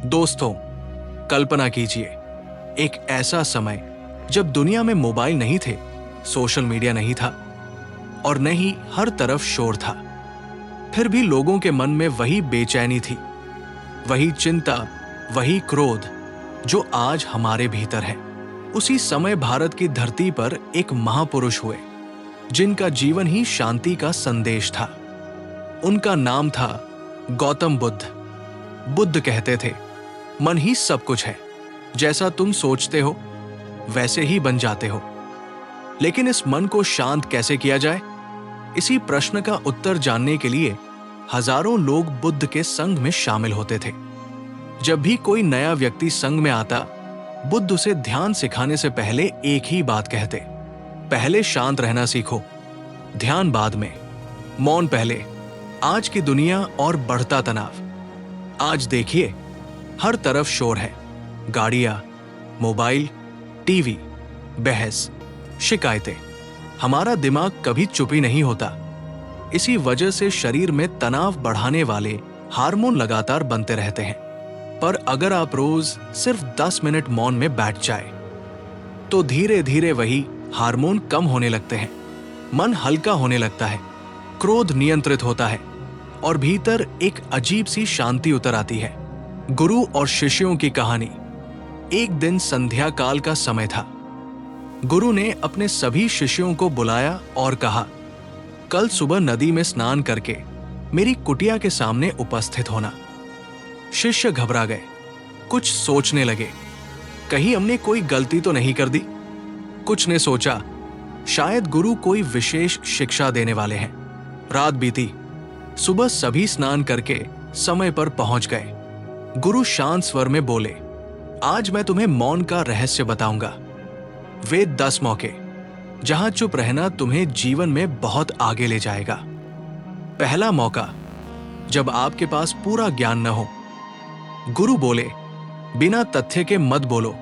दोस्तों, कल्पना कीजिए, एक ऐसा समय जब दुनिया में मोबाइल नहीं थे, सोशल मीडिया नहीं था और न ही हर तरफ शोर था। फिर भी लोगों के मन में वही बेचैनी थी, वही चिंता, वही क्रोध जो आज हमारे भीतर है। उसी समय भारत की धरती पर एक महापुरुष हुए जिनका जीवन ही शांति का संदेश था। उनका नाम था गौतम बुद्ध। बुद्ध कहते थे, मन ही सब कुछ है, जैसा तुम सोचते हो वैसे ही बन जाते हो। लेकिन इस मन को शांत कैसे किया जाए? इसी प्रश्न का उत्तर जानने के लिए हजारों लोग बुद्ध के संघ में शामिल होते थे। जब भी कोई नया व्यक्ति संघ में आता, बुद्ध उसे ध्यान सिखाने से पहले एक ही बात कहते, पहले शांत रहना सीखो, ध्यान बाद में, मौन पहले। आज की दुनिया और बढ़ता तनाव। आज देखिए, हर तरफ शोर है, गाड़ियां, मोबाइल, टीवी, बहस, शिकायतें। हमारा दिमाग कभी चुप ही नहीं होता। इसी वजह से शरीर में तनाव बढ़ाने वाले हार्मोन लगातार बनते रहते हैं। पर अगर आप रोज सिर्फ 10 मिनट मौन में बैठ जाए, तो धीरे धीरे वही हार्मोन कम होने लगते हैं, मन हल्का होने लगता है, क्रोध नियंत्रित होता है और भीतर एक अजीब सी शांति उतर आती है। गुरु और शिष्यों की कहानी। एक दिन संध्या काल का समय था। गुरु ने अपने सभी शिष्यों को बुलाया और कहा, कल सुबह नदी में स्नान करके मेरी कुटिया के सामने उपस्थित होना। शिष्य घबरा गए, कुछ सोचने लगे, कहीं हमने कोई गलती तो नहीं कर दी। कुछ ने सोचा, शायद गुरु कोई विशेष शिक्षा देने वाले हैं। रात बीती, सुबह सभी स्नान करके समय पर पहुंच गए। गुरु शांत स्वर में बोले, आज मैं तुम्हें मौन का रहस्य बताऊंगा। वे 10 मौके जहां चुप रहना तुम्हें जीवन में बहुत आगे ले जाएगा। पहला मौका, जब आपके पास पूरा ज्ञान न हो। गुरु बोले, बिना तथ्य के मत बोलो।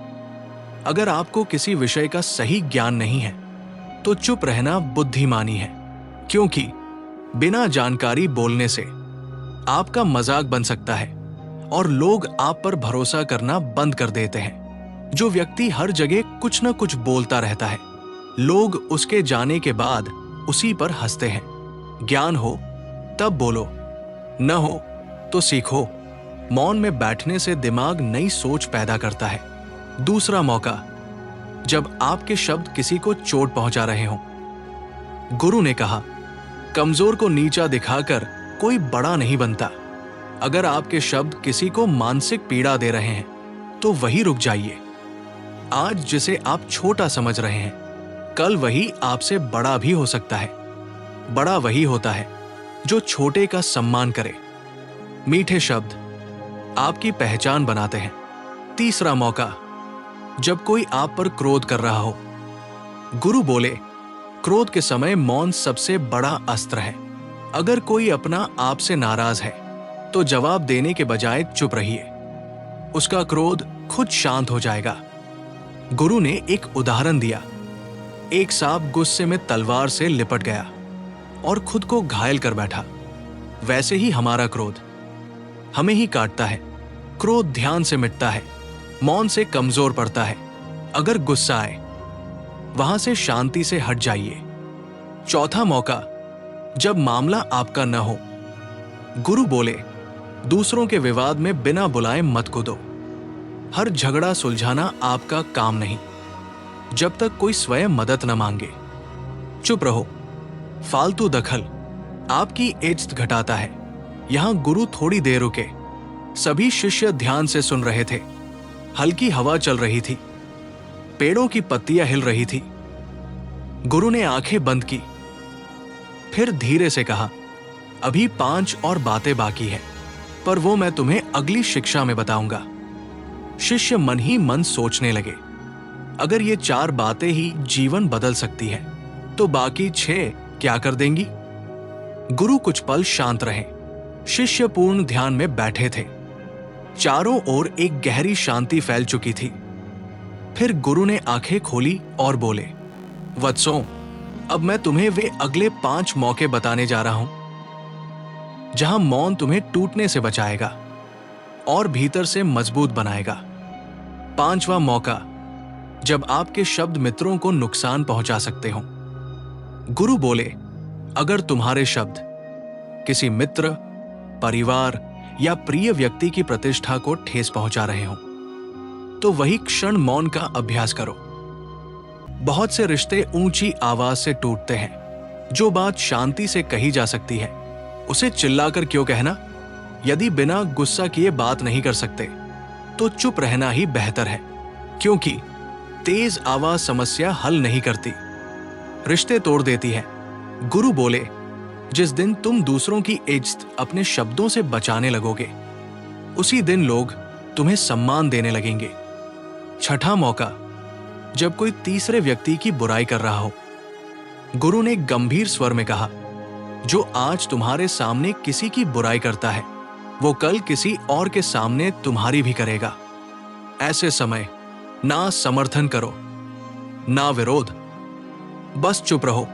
अगर आपको किसी विषय का सही ज्ञान नहीं है तो चुप रहना बुद्धिमानी है, क्योंकि बिना जानकारी बोलने से आपका मजाक बन सकता है और लोग आप पर भरोसा करना बंद कर देते हैं। जो व्यक्ति हर जगह कुछ न कुछ बोलता रहता है, लोग उसके जाने के बाद उसी पर हंसते हैं। ज्ञान हो तब बोलो, न हो तो सीखो। मौन में बैठने से दिमाग नई सोच पैदा करता है। दूसरा मौका, जब आपके शब्द किसी को चोट पहुंचा रहे हों। गुरु ने कहा, कमजोर को नीचा दिखाकर कोई बड़ा नहीं बनता। अगर आपके शब्द किसी को मानसिक पीड़ा दे रहे हैं तो वही रुक जाइए। आज जिसे आप छोटा समझ रहे हैं, कल वही आपसे बड़ा भी हो सकता है। बड़ा वही होता है जो छोटे का सम्मान करे। मीठे शब्द आपकी पहचान बनाते हैं। तीसरा मौका, जब कोई आप पर क्रोध कर रहा हो। गुरु बोले, क्रोध के समय मौन सबसे बड़ा अस्त्र है। अगर कोई अपना आपसे नाराज है तो जवाब देने के बजाय चुप रहिए, उसका क्रोध खुद शांत हो जाएगा। गुरु ने एक उदाहरण दिया। एक सांप गुस्से में तलवार से लिपट गया और खुद को घायल कर बैठा। वैसे ही हमारा क्रोध हमें ही काटता है। क्रोध ध्यान से मिटता है, मौन से कमजोर पड़ता है। अगर गुस्सा आए, वहां से शांति से हट जाइए। चौथा मौका, जब मामला आपका न हो। गुरु बोले, दूसरों के विवाद में बिना बुलाए मत कूदो। हर झगड़ा सुलझाना आपका काम नहीं, जब तक कोई स्वयं मदद न मांगे। चुप रहो। फालतू दखल आपकी इज्जत घटाता है। यहां गुरु थोड़ी देर रुके। सभी शिष्य ध्यान से सुन रहे थे। हल्की हवा चल रही थी, पेड़ों की पत्तियां हिल रही थी। गुरु ने आंखें बंद की, फिर धीरे से कहा, अभी 5 और बातें बाकी है, पर वो मैं तुम्हें अगली शिक्षा में बताऊंगा। शिष्य मन ही मन सोचने लगे, अगर ये 4 बातें ही जीवन बदल सकती है तो बाकी 6 क्या कर देंगी? गुरु कुछ पल शांत रहे। शिष्य पूर्ण ध्यान में बैठे थे। चारों ओर एक गहरी शांति फैल चुकी थी। फिर गुरु ने आंखें खोली और बोले, वत्सों, अब मैं तुम्हें वे अगले 5 मौके बताने जा रहा हूं जहां मौन तुम्हें टूटने से बचाएगा। और भीतर से मजबूत बनाएगा। 5वां मौका, जब आपके शब्द मित्रों को नुकसान पहुंचा सकते हो। गुरु बोले, अगर तुम्हारे शब्द किसी मित्र, परिवार या प्रिय व्यक्ति की प्रतिष्ठा को ठेस पहुंचा रहे हो तो वही क्षण मौन का अभ्यास करो। बहुत से रिश्ते ऊंची आवाज से टूटते हैं। जो बात शांति से कही जा सकती है उसे चिल्लाकर क्यों कहना? यदि बिना गुस्सा किए बात नहीं कर सकते तो चुप रहना ही बेहतर है, क्योंकि तेज आवाज समस्या हल नहीं करती, रिश्ते तोड़ देती है। गुरु बोले, जिस दिन तुम दूसरों की इज्जत अपने शब्दों से बचाने लगोगे उसी दिन लोग तुम्हें सम्मान देने लगेंगे। 6ठा मौका, जब कोई तीसरे व्यक्ति की बुराई कर रहा हो। गुरु ने गंभीर स्वर में कहा, जो आज तुम्हारे सामने किसी की बुराई करता है वो कल किसी और के सामने तुम्हारी भी करेगा। ऐसे समय ना समर्थन करो ना विरोध, बस चुप रहो।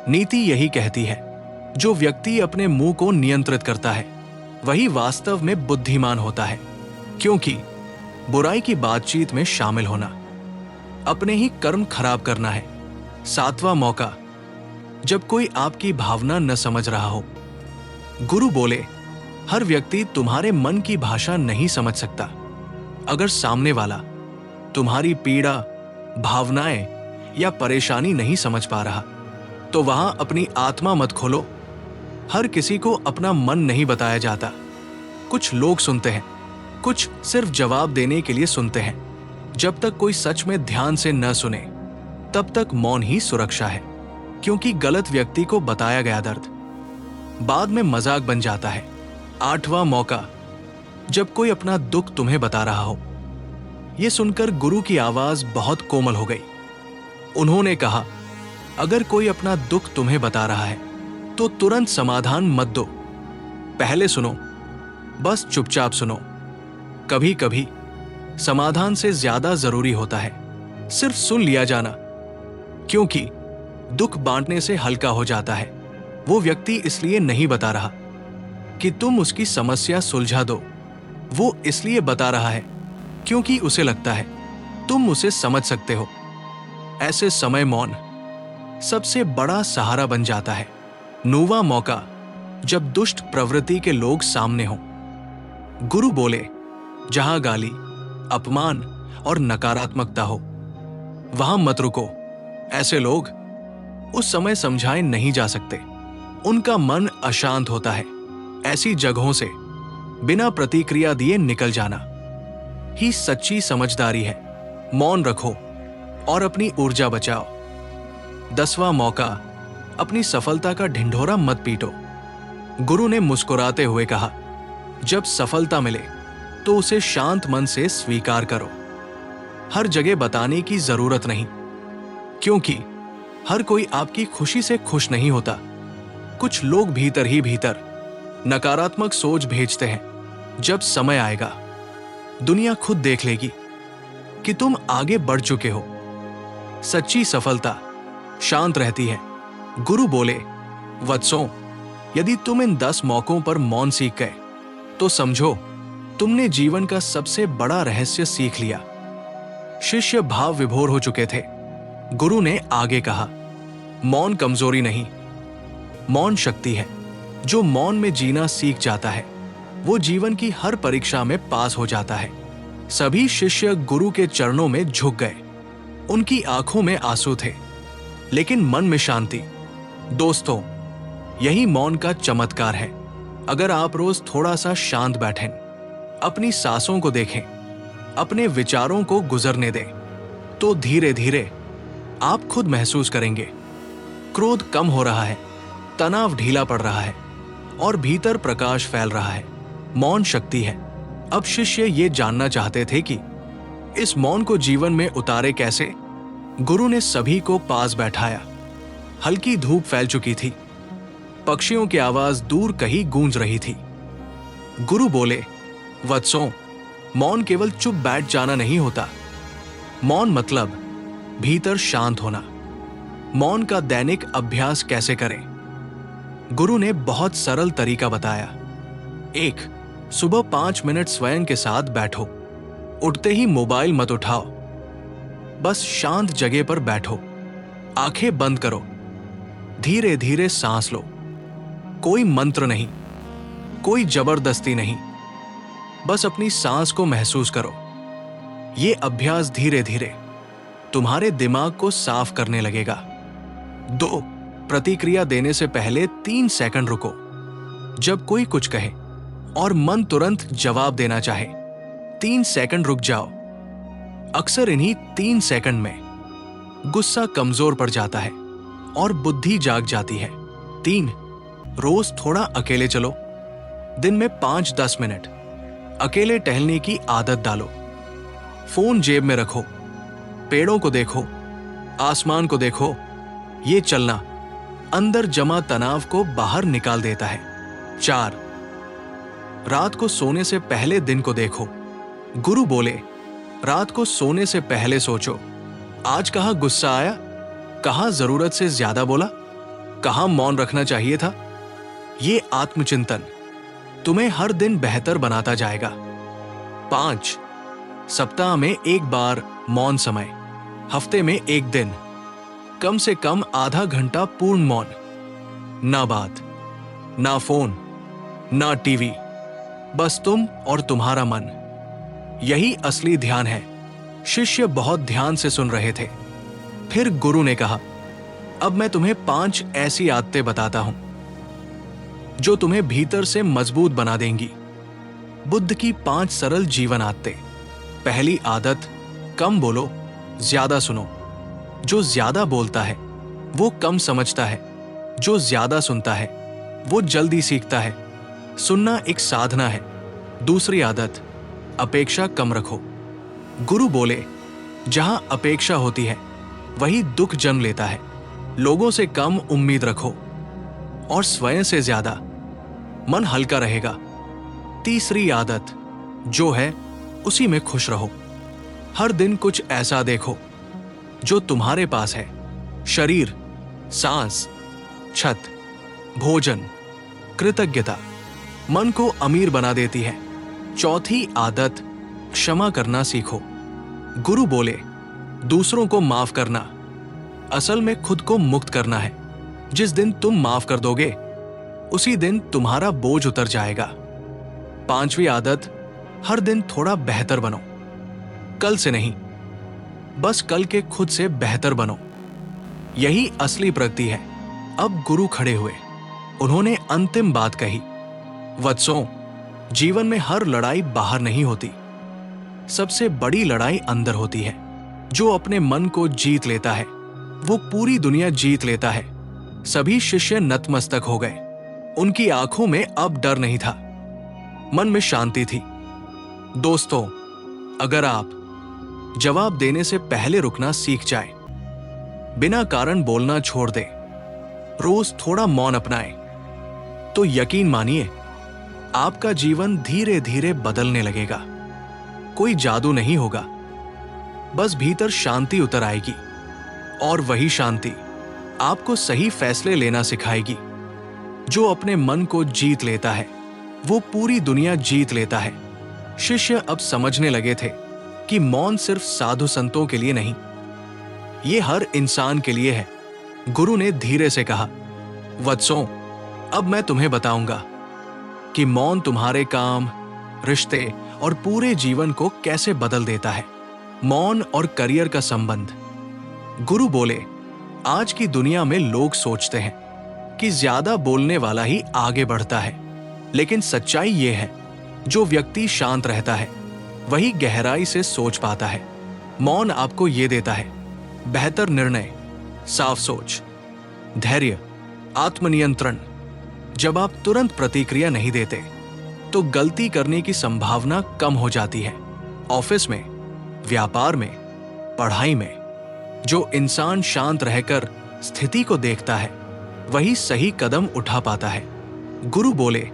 नीति यही कहती है, जो व्यक्ति अपने मुंह को नियंत्रित करता है वही वास्तव में बुद्धिमान होता है, क्योंकि बुराई की बातचीत में शामिल होना अपने ही कर्म खराब करना है। 7वां मौका, जब कोई आपकी भावना न समझ रहा हो। गुरु बोले, हर व्यक्ति तुम्हारे मन की भाषा नहीं समझ सकता। अगर सामने वाला तुम्हारी पीड़ा, भावनाएं या परेशानी नहीं समझ पा रहा तो वहां अपनी आत्मा मत खोलो। हर किसी को अपना मन नहीं बताया जाता। कुछ लोग सुनते हैं, कुछ सिर्फ जवाब देने के लिए सुनते हैं। जब तक कोई सच में ध्यान से न सुने तब तक मौन ही सुरक्षा है, क्योंकि गलत व्यक्ति को बताया गया दर्द बाद में मजाक बन जाता है। 8वां मौका, जब कोई अपना दुख तुम्हें बता रहा हो। यह सुनकर गुरु की आवाज बहुत कोमल हो गई। उन्होंने कहा, अगर कोई अपना दुख तुम्हें बता रहा है तो तुरंत समाधान मत दो, पहले सुनो, बस चुपचाप सुनो। कभी कभी समाधान से ज्यादा जरूरी होता है सिर्फ सुन लिया जाना, क्योंकि दुख बांटने से हल्का हो जाता है। वो व्यक्ति इसलिए नहीं बता रहा कि तुम उसकी समस्या सुलझा दो, वो इसलिए बता रहा है क्योंकि उसे लगता है तुम उसे समझ सकते हो। ऐसे समय मौन सबसे बड़ा सहारा बन जाता है। 9वां मौका, जब दुष्ट प्रवृत्ति के लोग सामने हों। गुरु बोले, जहां गाली, अपमान और नकारात्मकता हो वहां मत रुको। ऐसे लोग उस समय समझाए नहीं जा सकते, उनका मन अशांत होता है। ऐसी जगहों से बिना प्रतिक्रिया दिए निकल जाना ही सच्ची समझदारी है। मौन रखो और अपनी ऊर्जा बचाओ। 10वां मौका, अपनी सफलता का ढिंढोरा मत पीटो। गुरु ने मुस्कुराते हुए कहा, जब सफलता मिले तो उसे शांत मन से स्वीकार करो। हर जगह बताने की जरूरत नहीं, क्योंकि हर कोई आपकी खुशी से खुश नहीं होता। कुछ लोग भीतर ही भीतर नकारात्मक सोच भेजते हैं। जब समय आएगा दुनिया खुद देख लेगी कि तुम आगे बढ़ चुके हो। सच्ची सफलता शांत रहती है। गुरु बोले, वत्सों, यदि तुम इन 10 मौकों पर मौन सीख गए तो समझो तुमने जीवन का सबसे बड़ा रहस्य सीख लिया। शिष्य भाव विभोर हो चुके थे। गुरु ने आगे कहा, मौन कमजोरी नहीं, मौन शक्ति है। जो मौन में जीना सीख जाता है वो जीवन की हर परीक्षा में पास हो जाता है। सभी शिष्य गुरु के चरणों में झुक गए। उनकी आंखों में आंसू थे, लेकिन मन में शांति। दोस्तों, यही मौन का चमत्कार है। अगर आप रोज थोड़ा सा शांत बैठें, अपनी सांसों को देखें, अपने विचारों को गुजरने दें, तो धीरे धीरे आप खुद महसूस करेंगे क्रोध कम हो रहा है, तनाव ढीला पड़ रहा है और भीतर प्रकाश फैल रहा है। मौन शक्ति है। अब शिष्य ये जानना चाहते थे कि इस मौन को जीवन में उतारे कैसे। गुरु ने सभी को पास बैठाया। हल्की धूप फैल चुकी थी, पक्षियों की आवाज दूर कहीं गूंज रही थी। गुरु बोले, वत्सों, मौन केवल चुप बैठ जाना नहीं होता। मौन मतलब भीतर शांत होना। मौन का दैनिक अभ्यास कैसे करें? गुरु ने बहुत सरल तरीका बताया। 1. सुबह 5 मिनट स्वयं के साथ बैठो। उठते ही मोबाइल मत उठाओ। बस शांत जगह पर बैठो, आंखें बंद करो, धीरे धीरे सांस लो। कोई मंत्र नहीं, कोई जबरदस्ती नहीं, बस अपनी सांस को महसूस करो। ये अभ्यास धीरे धीरे तुम्हारे दिमाग को साफ करने लगेगा। 2. प्रतिक्रिया देने से पहले 3 सेकंड रुको। जब कोई कुछ कहे और मन तुरंत जवाब देना चाहे, 3 सेकंड रुक जाओ। अक्सर इन्हीं 3 सेकंड में गुस्सा कमजोर पड़ जाता है और बुद्धि जाग जाती है। 3. रोज थोड़ा अकेले चलो। दिन में 5-10 मिनट अकेले टहलने की आदत डालो। फोन जेब में रखो, पेड़ों को देखो, आसमान को देखो। ये चलना अंदर जमा तनाव को बाहर निकाल देता है। 4. रात को सोने से पहले दिन को देखो। गुरु बोले, रात को सोने से पहले सोचो, आज कहाँ गुस्सा आया, कहाँ जरूरत से ज्यादा बोला, कहाँ मौन रखना चाहिए था। ये आत्मचिंतन तुम्हें हर दिन बेहतर बनाता जाएगा। 5. सप्ताह में 1 बार मौन समय, हफ्ते में 1 दिन, कम से कम आधा घंटा पूर्ण मौन। ना बात, ना फोन, ना टीवी, बस तुम और तुम्हारा मन। यही असली ध्यान है। शिष्य बहुत ध्यान से सुन रहे थे। फिर गुरु ने कहा, अब मैं तुम्हें 5 ऐसी आदतें बताता हूं जो तुम्हें भीतर से मजबूत बना देंगी। बुद्ध की 5 सरल जीवन आदतें। पहली आदत, कम बोलो, ज्यादा सुनो। जो ज्यादा बोलता है वो कम समझता है, जो ज्यादा सुनता है वो जल्दी सीखता है। सुनना एक साधना है। दूसरी आदत, अपेक्षा कम रखो। गुरु बोले, जहां अपेक्षा होती है वही दुख जन्म लेता है। लोगों से कम उम्मीद रखो और स्वयं से ज्यादा, मन हल्का रहेगा। तीसरी आदत, जो है उसी में खुश रहो। हर दिन कुछ ऐसा देखो जो तुम्हारे पास है। शरीर, सांस, छत, भोजन, कृतज्ञता मन को अमीर बना देती है। चौथी आदत, क्षमा करना सीखो। गुरु बोले, दूसरों को माफ करना असल में खुद को मुक्त करना है। जिस दिन तुम माफ कर दोगे उसी दिन तुम्हारा बोझ उतर जाएगा। 5वीं आदत, हर दिन थोड़ा बेहतर बनो। कल से नहीं, बस कल के खुद से बेहतर बनो। यही असली प्रगति है। अब गुरु खड़े हुए। उन्होंने अंतिम बात कही, वत्सों, जीवन में हर लड़ाई बाहर नहीं होती, सबसे बड़ी लड़ाई अंदर होती है। जो अपने मन को जीत लेता है वो पूरी दुनिया जीत लेता है। सभी शिष्य नतमस्तक हो गए। उनकी आंखों में अब डर नहीं था, मन में शांति थी। दोस्तों, अगर आप जवाब देने से पहले रुकना सीख जाए, बिना कारण बोलना छोड़ दे, रोज थोड़ा मौन अपनाए, तो यकीन मानिए आपका जीवन धीरे धीरे बदलने लगेगा। कोई जादू नहीं होगा, बस भीतर शांति उतर आएगी और वही शांति आपको सही फैसले लेना सिखाएगी। जो अपने मन को जीत लेता है वो पूरी दुनिया जीत लेता है। शिष्य अब समझने लगे थे कि मौन सिर्फ साधु संतों के लिए नहीं, ये हर इंसान के लिए है। गुरु ने धीरे से कहा, वत्सों, अब मैं तुम्हें बताऊंगा कि मौन तुम्हारे काम, रिश्ते और पूरे जीवन को कैसे बदल देता है। मौन और करियर का संबंध। गुरु बोले, आज की दुनिया में लोग सोचते हैं कि ज्यादा बोलने वाला ही आगे बढ़ता है, लेकिन सच्चाई ये है, जो व्यक्ति शांत रहता है वही गहराई से सोच पाता है। मौन आपको ये देता है बेहतर निर्णय, साफ सोच, धैर्य, आत्मनियंत्रण। जब आप तुरंत प्रतिक्रिया नहीं देते तो गलती करने की संभावना कम हो जाती है। ऑफिस में, व्यापार में, पढ़ाई में जो इंसान शांत रहकर स्थिति को देखता है वही सही कदम उठा पाता है। गुरु बोले,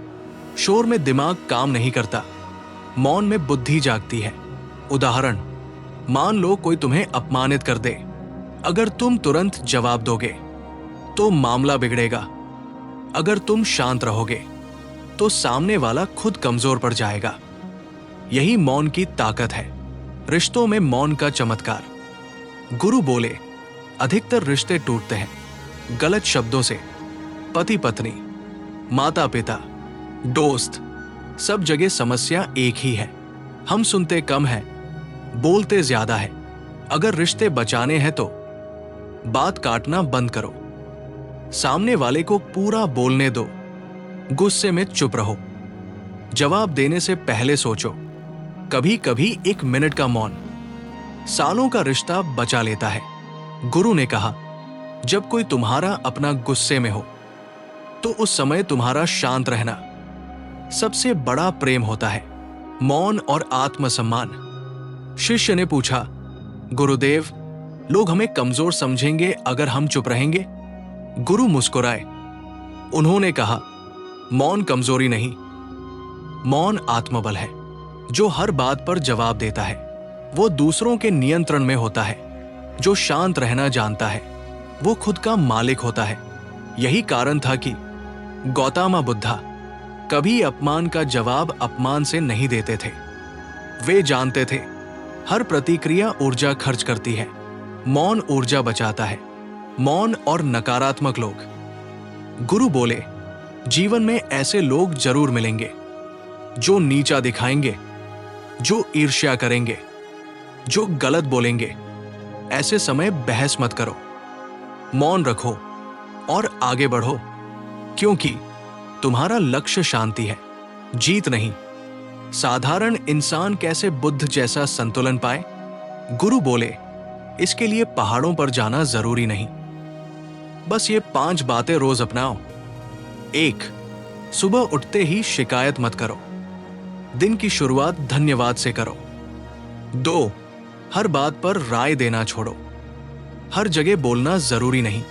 शोर में दिमाग काम नहीं करता, मौन में बुद्धि जागती है। उदाहरण, मान लो कोई तुम्हें अपमानित कर दे, अगर तुम तुरंत जवाब दोगे तो मामला बिगड़ेगा। अगर तुम शांत रहोगे तो सामने वाला खुद कमजोर पड़ जाएगा। यही मौन की ताकत है, रिश्तों में मौन का चमत्कार। गुरु बोले, अधिकतर रिश्ते टूटते हैं गलत शब्दों से। पति पत्नी, माता पिता, दोस्त, सब जगह समस्या एक ही है। हम सुनते कम हैं, बोलते ज्यादा है। अगर रिश्ते बचाने हैं तो बात काटना बंद करो, सामने वाले को पूरा बोलने दो, गुस्से में चुप रहो, जवाब देने से पहले सोचो। कभी कभी 1 मिनट का मौन सालों का रिश्ता बचा लेता है। गुरु ने कहा, जब कोई तुम्हारा अपना गुस्से में हो तो उस समय तुम्हारा शांत रहना सबसे बड़ा प्रेम होता है। मौन और आत्मसम्मान। शिष्य ने पूछा, गुरुदेव, लोग हमें कमजोर समझेंगे अगर हम चुप रहेंगे? गुरु मुस्कुराए। उन्होंने कहा, मौन कमजोरी नहीं, मौन आत्मबल है। जो हर बात पर जवाब देता है वो दूसरों के नियंत्रण में होता है। जो शांत रहना जानता है वो खुद का मालिक होता है। यही कारण था कि गौतम बुद्धा कभी अपमान का जवाब अपमान से नहीं देते थे। वे जानते थे हर प्रतिक्रिया ऊर्जा खर्च करती है, मौन ऊर्जा बचाता है। मौन और नकारात्मक लोग। गुरु बोले, जीवन में ऐसे लोग जरूर मिलेंगे जो नीचा दिखाएंगे, जो ईर्ष्या करेंगे, जो गलत बोलेंगे। ऐसे समय बहस मत करो, मौन रखो और आगे बढ़ो, क्योंकि तुम्हारा लक्ष्य शांति है, जीत नहीं। साधारण इंसान कैसे बुद्ध जैसा संतुलन पाए? गुरु बोले, इसके लिए पहाड़ों पर जाना जरूरी नहीं, बस ये 5 बातें रोज अपनाओ। 1. सुबह उठते ही शिकायत मत करो, दिन की शुरुआत धन्यवाद से करो। 2. हर बात पर राय देना छोड़ो, हर जगह बोलना जरूरी नहीं।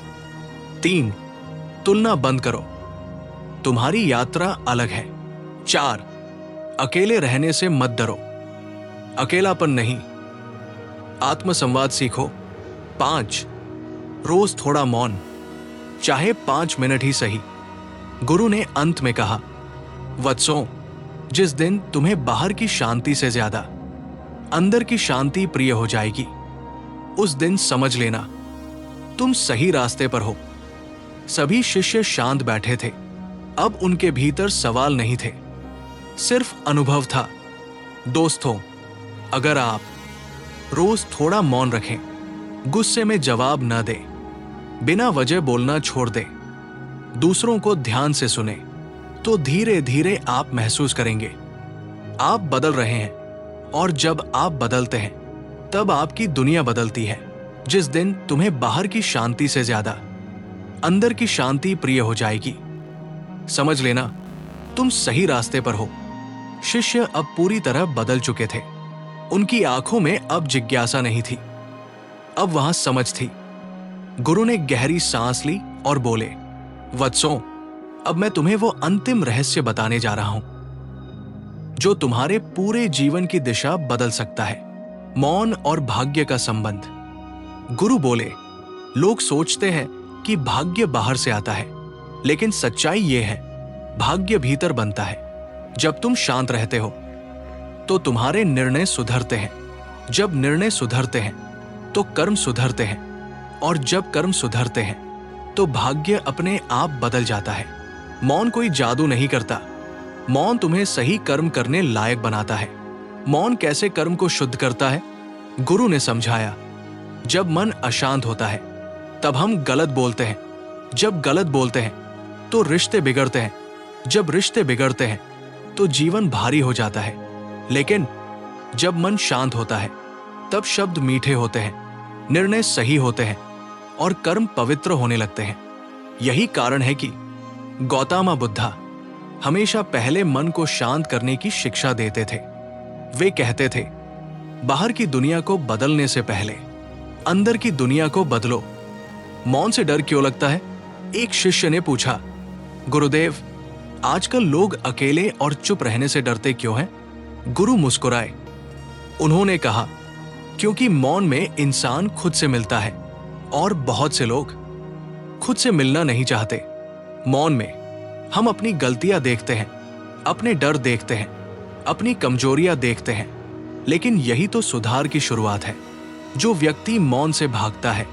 3. तुलना बंद करो, तुम्हारी यात्रा अलग है। 4. अकेले रहने से मत डरो, अकेलापन नहीं, आत्मसंवाद सीखो। 5. रोज थोड़ा मौन, चाहे 5 मिनट ही सही। गुरु ने अंत में कहा, वत्सों, जिस दिन तुम्हें बाहर की शांति से ज्यादा अंदर की शांति प्रिय हो जाएगी, उस दिन समझ लेना तुम सही रास्ते पर हो। सभी शिष्य शांत बैठे थे। अब उनके भीतर सवाल नहीं थे, सिर्फ अनुभव था। दोस्तों, अगर आप रोज थोड़ा मौन रखें, गुस्से में जवाब न दें, बिना वजह बोलना छोड़ दें, दूसरों को ध्यान से सुने, तो धीरे धीरे आप महसूस करेंगे आप बदल रहे हैं। और जब आप बदलते हैं तब आपकी दुनिया बदलती है। जिस दिन तुम्हें बाहर की शांति से ज्यादा अंदर की शांति प्रिय हो जाएगी, समझ लेना तुम सही रास्ते पर हो। शिष्य अब पूरी तरह बदल चुके थे। उनकी आंखों में अब जिज्ञासा नहीं थी, अब वहां समझ थी। गुरु ने गहरी सांस ली और बोले, वत्सों, अब मैं तुम्हें वो अंतिम रहस्य बताने जा रहा हूं जो तुम्हारे पूरे जीवन की दिशा बदल सकता है। मौन और भाग्य का संबंध। गुरु बोले, लोग सोचते हैं कि भाग्य बाहर से आता है, लेकिन सच्चाई यह है, भाग्य भीतर बनता है। जब तुम शांत रहते हो तो तुम्हारे निर्णय सुधरते हैं, जब निर्णय सुधरते हैं तो कर्म सुधरते हैं, और जब कर्म सुधरते हैं तो भाग्य अपने आप बदल जाता है। मौन कोई जादू नहीं करता, मौन तुम्हें सही कर्म करने लायक बनाता है। मौन कैसे कर्म को शुद्ध करता है? गुरु ने समझाया, जब मन अशांत होता है तब हम गलत बोलते हैं, जब गलत बोलते हैं तो रिश्ते बिगड़ते हैं, जब रिश्ते बिगड़ते हैं तो जीवन भारी हो जाता है। लेकिन जब मन शांत होता है तब शब्द मीठे होते हैं, निर्णय सही होते हैं और कर्म पवित्र होने लगते हैं। यही कारण है कि गौतम बुद्धा हमेशा पहले मन को शांत करने की शिक्षा देते थे। वे कहते थे, बाहर की दुनिया को बदलने से पहले अंदर की दुनिया को बदलो। मौन से डर क्यों लगता है? एक शिष्य ने पूछा, गुरुदेव, आजकल लोग अकेले और चुप रहने से डरते क्यों हैं? गुरु मुस्कुराए। उन्होंने कहा, क्योंकि मौन में इंसान खुद से मिलता है और बहुत से लोग खुद से मिलना नहीं चाहते। मौन में हम अपनी गलतियां देखते हैं, अपने डर देखते हैं, अपनी कमजोरियां देखते हैं, लेकिन यही तो सुधार की शुरुआत है। जो व्यक्ति मौन से भागता है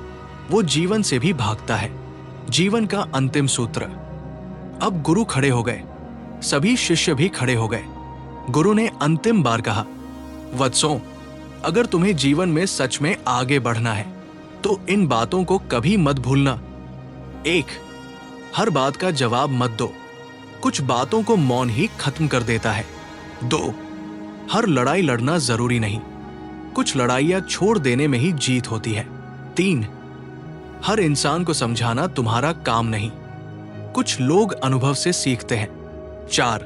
वो जीवन से भी भागता है। जीवन का अंतिम सूत्र। अब गुरु खड़े हो गए, सभी शिष्य भी खड़े हो गए। गुरु ने अंतिम बार कहा, वत्सों, अगर तुम्हें जीवन में सच में आगे बढ़ना है तो इन बातों को कभी मत भूलना। 1. हर बात का जवाब मत दो, कुछ बातों को मौन ही खत्म कर देता है। 2. हर लड़ाई लड़ना जरूरी नहीं, कुछ लड़ाइयां छोड़ देने में ही जीत होती है। 3. हर इंसान को समझाना तुम्हारा काम नहीं, कुछ लोग अनुभव से सीखते हैं। 4.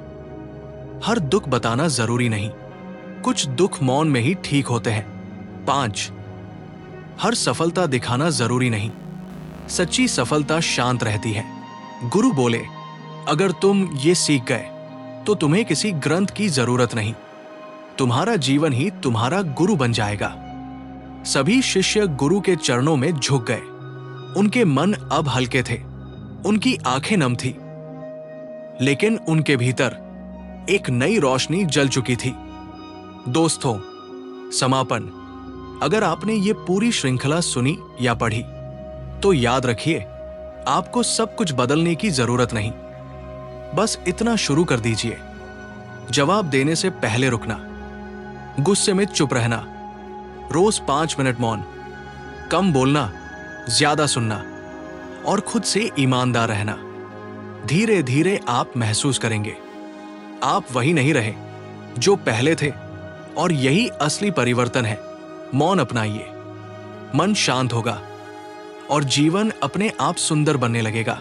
हर दुख बताना जरूरी नहीं, कुछ दुख मौन में ही ठीक होते हैं। 5. हर सफलता दिखाना जरूरी नहीं, सच्ची सफलता शांत रहती है। गुरु बोले, अगर तुम ये सीख गए तो तुम्हें किसी ग्रंथ की जरूरत नहीं, तुम्हारा जीवन ही तुम्हारा गुरु बन जाएगा। सभी शिष्य गुरु के चरणों में झुक गए। उनके मन अब हल्के थे, उनकी आंखें नम थी, लेकिन उनके भीतर एक नई रोशनी जल चुकी थी। दोस्तों, समापन। अगर आपने ये पूरी श्रृंखला सुनी या पढ़ी तो याद रखिए, आपको सब कुछ बदलने की जरूरत नहीं, बस इतना शुरू कर दीजिए। जवाब देने से पहले रुकना, गुस्से में चुप रहना, रोज 5 मिनट मौन, कम बोलना, ज्यादा सुनना और खुद से ईमानदार रहना। धीरे धीरे आप महसूस करेंगे आप वही नहीं रहे जो पहले थे, और यही असली परिवर्तन है। मौन अपनाइए, मन शांत होगा और जीवन अपने आप सुंदर बनने लगेगा।